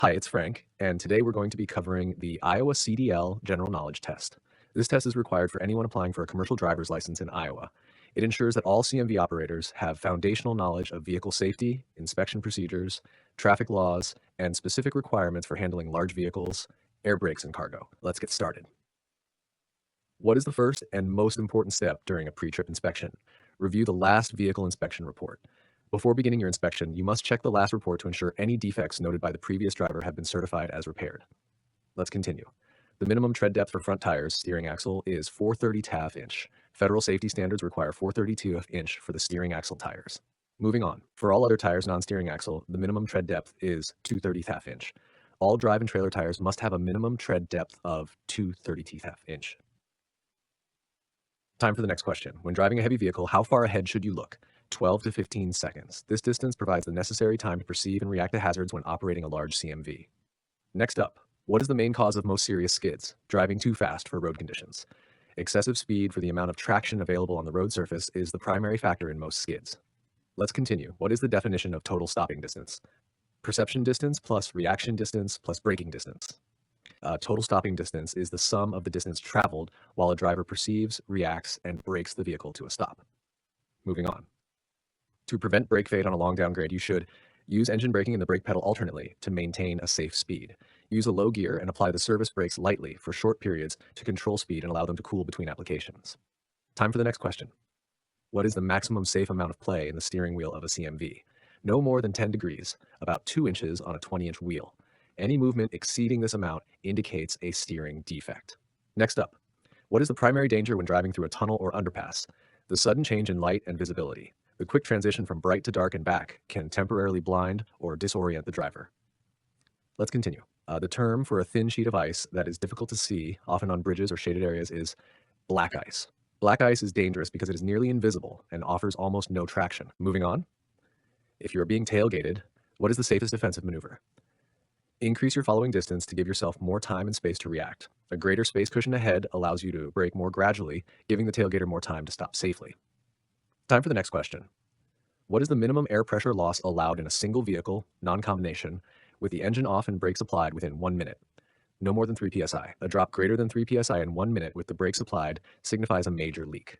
Hi, it's Frank, and today we're going to be covering the Iowa CDL General Knowledge Test. This test is required for anyone applying for a commercial driver's license in Iowa. It ensures that all CMV operators have foundational knowledge of vehicle safety, inspection procedures, traffic laws, and specific requirements for handling large vehicles, air brakes, and cargo. Let's get started. What is the first and most important step during a pre-trip inspection? Review the last vehicle inspection report. Before beginning your inspection, you must check the last report to ensure any defects noted by the previous driver have been certified as repaired. Let's continue. The minimum tread depth for front tires, steering axle, is 430 inch. Federal safety standards require 432 inch for the steering axle tires. Moving on. For all other tires non-steering axle, the minimum tread depth is 230 inch. All drive and trailer tires must have a minimum tread depth of 230 inch. Time for the next question. When driving a heavy vehicle, how far ahead should you look? 12 to 15 seconds. This distance provides the necessary time to perceive and react to hazards when operating a large CMV. Next up, what is the main cause of most serious skids? Driving too fast for road conditions. Excessive speed for the amount of traction available on the road surface is the primary factor in most skids. Let's continue. What is the definition of total stopping distance? Perception distance plus reaction distance plus braking distance. Total stopping distance is the sum of the distance traveled while a driver perceives, reacts, and brakes the vehicle to a stop. Moving on. To prevent brake fade on a long downgrade, you should use engine braking and the brake pedal alternately to maintain a safe speed. Use a low gear and apply the service brakes lightly for short periods to control speed and allow them to cool between applications. Time for the next question. What is the maximum safe amount of play in the steering wheel of a CMV? No more than 10 degrees, about 2 inches on a 20-inch wheel. Any movement exceeding this amount indicates a steering defect. Next up, what is the primary danger when driving through a tunnel or underpass? The sudden change in light and visibility. The quick transition from bright to dark and back can temporarily blind or disorient the driver. Let's continue. The term for a thin sheet of ice that is difficult to see, often on bridges or shaded areas, is black ice. Black ice is dangerous because it is nearly invisible and offers almost no traction. Moving on. If you are being tailgated, what is the safest defensive maneuver? Increase your following distance to give yourself more time and space to react. A greater space cushion ahead allows you to brake more gradually, giving the tailgater more time to stop safely. Time for the next question. What is the minimum air pressure loss allowed in a single vehicle, non-combination, with the engine off and brakes applied within 1 minute? No more than 3 psi. A drop greater than 3 psi in 1 minute with the brakes applied signifies a major leak.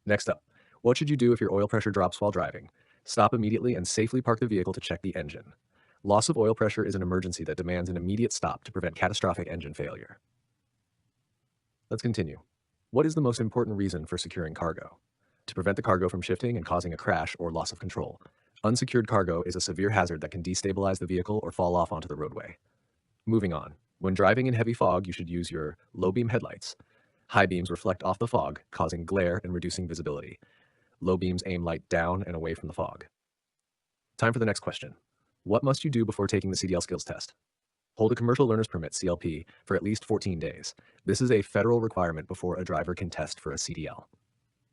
Next up, what should you do if your oil pressure drops while driving? Stop immediately and safely park the vehicle to check the engine. Loss of oil pressure is an emergency that demands an immediate stop to prevent catastrophic engine failure. Let's continue. What is the most important reason for securing cargo? To prevent the cargo from shifting and causing a crash or loss of control. Unsecured cargo is a severe hazard that can destabilize the vehicle or fall off onto the roadway. Moving on. When driving in heavy fog, you should use your low beam headlights. High beams reflect off the fog, causing glare and reducing visibility. Low beams aim light down and away from the fog. Time for the next question. What must you do before taking the CDL skills test? Hold a commercial learner's permit, CLP, for at least 14 days. This is a federal requirement before a driver can test for a CDL.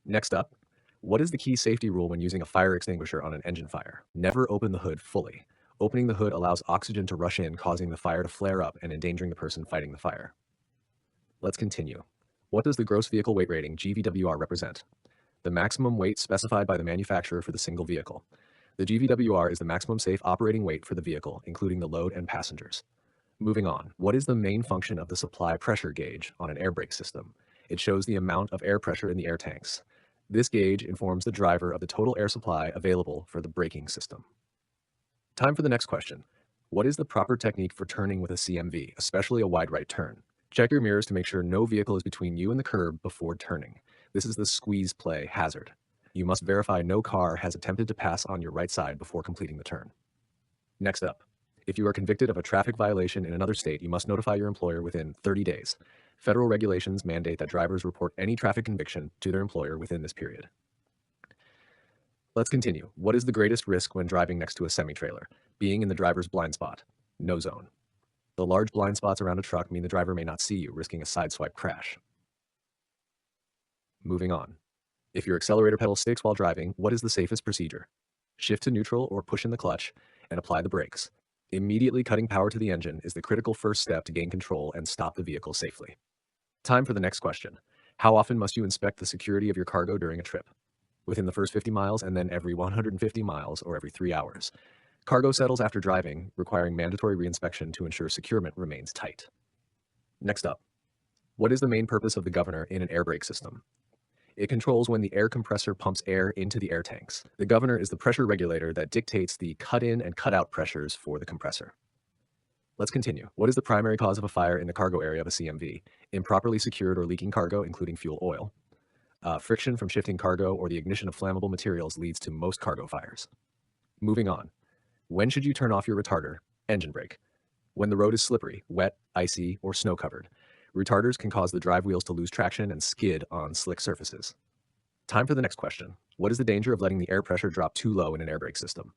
Next up, what is the key safety rule when using a fire extinguisher on an engine fire? Never open the hood fully. Opening the hood allows oxygen to rush in, causing the fire to flare up and endangering the person fighting the fire. Let's continue. What does the gross vehicle weight rating, GVWR, represent? The maximum weight specified by the manufacturer for the single vehicle. The GVWR is the maximum safe operating weight for the vehicle, including the load and passengers. Moving on, what is the main function of the supply pressure gauge on an air brake system? It shows the amount of air pressure in the air tanks. This gauge informs the driver of the total air supply available for the braking system. Time for the next question. What is the proper technique for turning with a CMV, especially a wide right turn? Check your mirrors to make sure no vehicle is between you and the curb before turning. This is the squeeze play hazard. You must verify no car has attempted to pass on your right side before completing the turn. Next up, if you are convicted of a traffic violation in another state, you must notify your employer within 30 days. Federal regulations mandate that drivers report any traffic conviction to their employer within this period. Let's continue. What is the greatest risk when driving next to a semi-trailer? Being in the driver's blind spot. No zone. The large blind spots around a truck mean the driver may not see you, risking a sideswipe crash. Moving on. If your accelerator pedal sticks while driving, what is the safest procedure? Shift to neutral or push in the clutch and apply the brakes. Immediately cutting power to the engine is the critical first step to gain control and stop the vehicle safely. Time for the next question. How often must you inspect the security of your cargo during a trip? Within the first 50 miles and then every 150 miles or every 3 hours. Cargo settles after driving, requiring mandatory reinspection to ensure securement remains tight. Next up, what is the main purpose of the governor in an air brake system? It controls when the air compressor pumps air into the air tanks. The governor is the pressure regulator that dictates the cut-in and cut-out pressures for the compressor. Let's continue. What is the primary cause of a fire in the cargo area of a CMV? Improperly secured or leaking cargo, including fuel oil. Friction from shifting cargo or the ignition of flammable materials leads to most cargo fires. Moving on. When should you turn off your retarder? Engine brake. When the road is slippery, wet, icy, or snow-covered. Retarders can cause the drive wheels to lose traction and skid on slick surfaces. Time for the next question. What is the danger of letting the air pressure drop too low in an air brake system?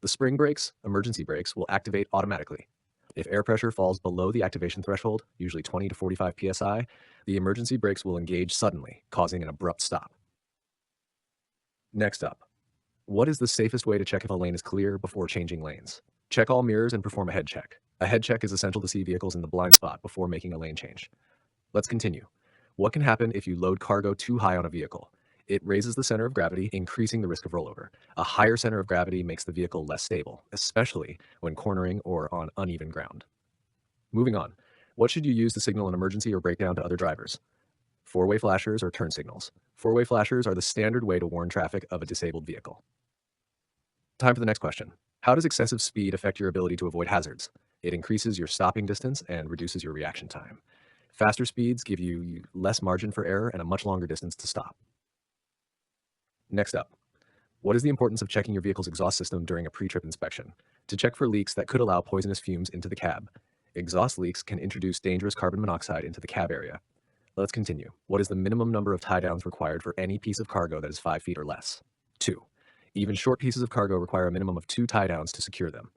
The spring brakes, emergency brakes, will activate automatically. If air pressure falls below the activation threshold, usually 20 to 45 psi, the emergency brakes will engage suddenly, causing an abrupt stop. Next up, what is the safest way to check if a lane is clear before changing lanes? Check all mirrors and perform a head check. A head check is essential to see vehicles in the blind spot before making a lane change. Let's continue. What can happen if you load cargo too high on a vehicle? It raises the center of gravity, increasing the risk of rollover. A higher center of gravity makes the vehicle less stable, especially when cornering or on uneven ground. Moving on. What should you use to signal an emergency or breakdown to other drivers? Four-way flashers or turn signals. Four-way flashers are the standard way to warn traffic of a disabled vehicle. Time for the next question. How does excessive speed affect your ability to avoid hazards? It increases your stopping distance and reduces your reaction time. Faster speeds give you less margin for error and a much longer distance to stop. Next up, what is the importance of checking your vehicle's exhaust system during a pre-trip inspection? To check for leaks that could allow poisonous fumes into the cab. Exhaust leaks can introduce dangerous carbon monoxide into the cab area. Let's continue. What is the minimum number of tie-downs required for any piece of cargo that is 5 feet or less? 2. Even short pieces of cargo require a minimum of 2 tie-downs to secure them.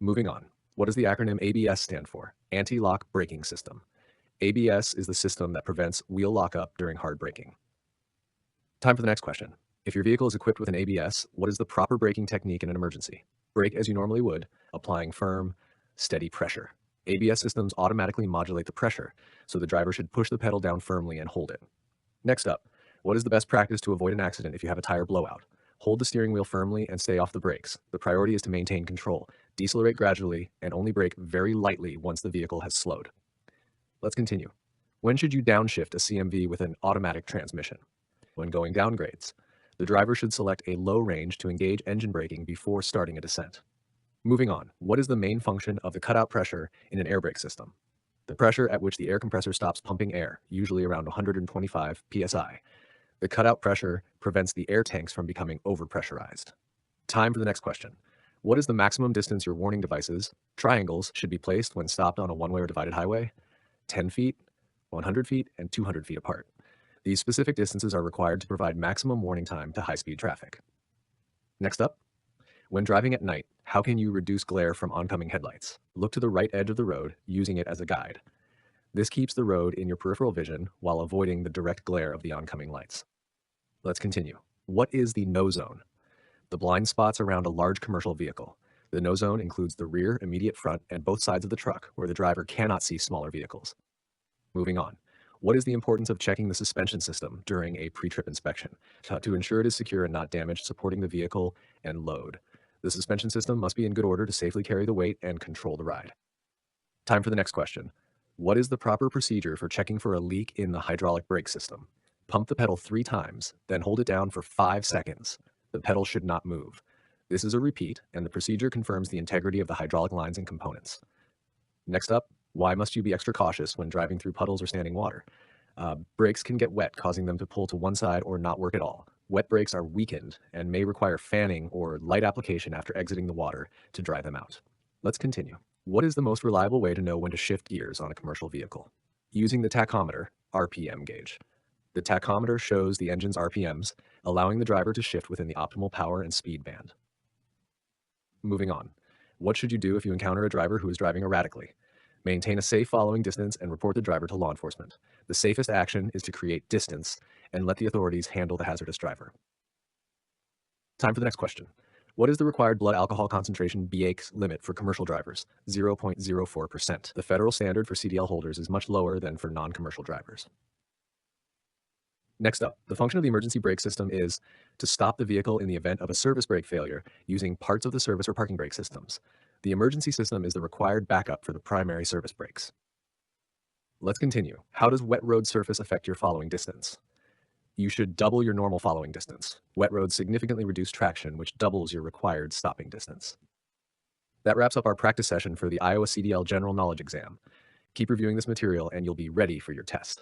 Moving on. What does the acronym ABS stand for? Anti-lock braking system. ABS is the system that prevents wheel lockup during hard braking. Time for the next question. If your vehicle is equipped with an ABS, what is the proper braking technique in an emergency? Brake as you normally would, applying firm, steady pressure. ABS systems automatically modulate the pressure, so the driver should push the pedal down firmly and hold it. Next up, what is the best practice to avoid an accident if you have a tire blowout? Hold the steering wheel firmly and stay off the brakes. The priority is to maintain control, decelerate gradually, and only brake very lightly once the vehicle has slowed. Let's continue. When should you downshift a CMV with an automatic transmission? When going down grades. The driver should select a low range to engage engine braking before starting a descent. Moving on, what is the main function of the cutout pressure in an air brake system? The pressure at which the air compressor stops pumping air, usually around 125 psi. The cutout pressure prevents the air tanks from becoming overpressurized. Time for the next question. What is the maximum distance your warning devices, triangles, should be placed when stopped on a one-way or divided highway? 10 feet, 100 feet, and 200 feet apart. These specific distances are required to provide maximum warning time to high-speed traffic. Next up, when driving at night, how can you reduce glare from oncoming headlights? Look to the right edge of the road, using it as a guide. This keeps the road in your peripheral vision while avoiding the direct glare of the oncoming lights. Let's continue. What is the no zone? The blind spots around a large commercial vehicle. The no zone includes the rear, immediate front, and both sides of the truck, where the driver cannot see smaller vehicles. Moving on. What is the importance of checking the suspension system during a pre-trip inspection to ensure it is secure and not damaged, supporting the vehicle and load? The suspension system must be in good order to safely carry the weight and control the ride. Time for the next question. What is the proper procedure for checking for a leak in the hydraulic brake system? Pump the pedal 3 times, then hold it down for 5 seconds. The pedal should not move. This is a repeat, and the procedure confirms the integrity of the hydraulic lines and components. Next up, why must you be extra cautious when driving through puddles or standing water? Brakes can get wet, causing them to pull to one side or not work at all. Wet brakes are weakened and may require fanning or light application after exiting the water to dry them out. Let's continue. What is the most reliable way to know when to shift gears on a commercial vehicle? Using the tachometer, RPM gauge. The tachometer shows the engine's RPMs, allowing the driver to shift within the optimal power and speed band. Moving on. What should you do if you encounter a driver who is driving erratically? Maintain a safe following distance and report the driver to law enforcement. The safest action is to create distance and let the authorities handle the hazardous driver. Time for the next question. What is the required blood alcohol concentration BACE limit for commercial drivers? 0.04%. The federal standard for CDL holders is much lower than for non-commercial drivers. Next up, the function of the emergency brake system is to stop the vehicle in the event of a service brake failure using parts of the service or parking brake systems. The emergency system is the required backup for the primary service brakes. Let's continue. How does wet road surface affect your following distance? You should double your normal following distance. Wet roads significantly reduce traction, which doubles your required stopping distance. That wraps up our practice session for the Iowa CDL General Knowledge Exam. Keep reviewing this material and you'll be ready for your test.